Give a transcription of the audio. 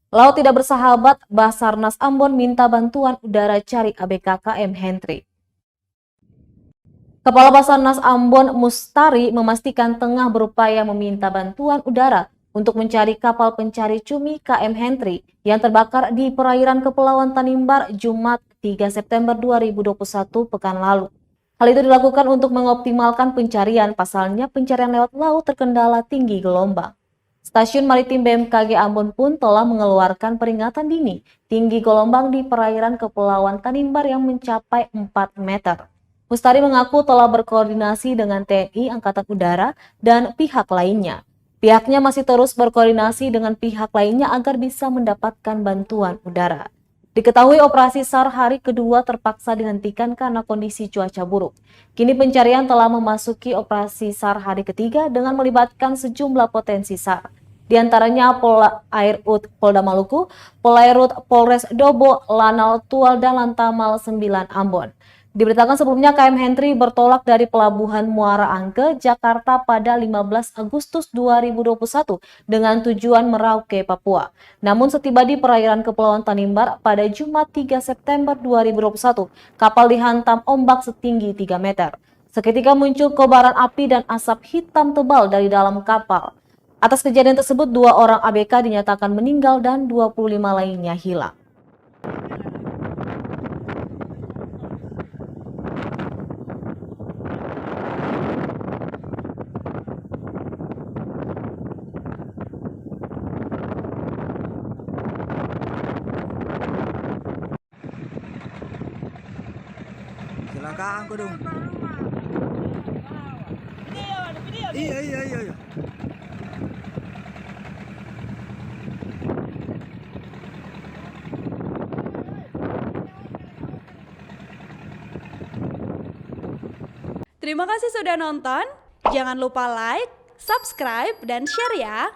Laut tidak bersahabat, Basarnas Ambon minta bantuan udara cari ABK KM Henry. Kepala Basarnas Ambon Mustari memastikan tengah berupaya meminta bantuan udara untuk mencari kapal pencari cumi KM Henry yang terbakar di perairan Kepulauan Tanimbar Jumat 3 September 2021 pekan lalu. Hal itu dilakukan untuk mengoptimalkan pencarian, pasalnya pencarian lewat laut terkendala tinggi gelombang. Stasiun Maritim BMKG Ambon pun telah mengeluarkan peringatan dini tinggi gelombang di perairan Kepulauan Tanimbar yang mencapai 4 meter. Mustari mengaku telah berkoordinasi dengan TNI Angkatan Udara dan pihak lainnya. Pihaknya masih terus berkoordinasi dengan pihak lainnya agar bisa mendapatkan bantuan udara. Diketahui operasi SAR hari kedua terpaksa dihentikan karena kondisi cuaca buruk. Kini pencarian telah memasuki operasi SAR hari ketiga dengan melibatkan sejumlah potensi SAR. Di antaranya Polairut Polda Maluku, Polairut Polres Dobo, Lanal Tual, dan Lantamal 9 Ambon. Diberitakan sebelumnya KM Henry bertolak dari Pelabuhan Muara Angke, Jakarta pada 15 Agustus 2021 dengan tujuan Merauke, Papua. Namun setiba di perairan Kepulauan Tanimbar pada Jumat 3 September 2021, kapal dihantam ombak setinggi 3 meter. Seketika muncul kobaran api dan asap hitam tebal dari dalam kapal. Atas kejadian tersebut, 2 orang ABK dinyatakan meninggal dan 25 lainnya hilang. Silakan aku dong. Iya. Terima kasih sudah nonton. Jangan lupa like, subscribe, dan share ya.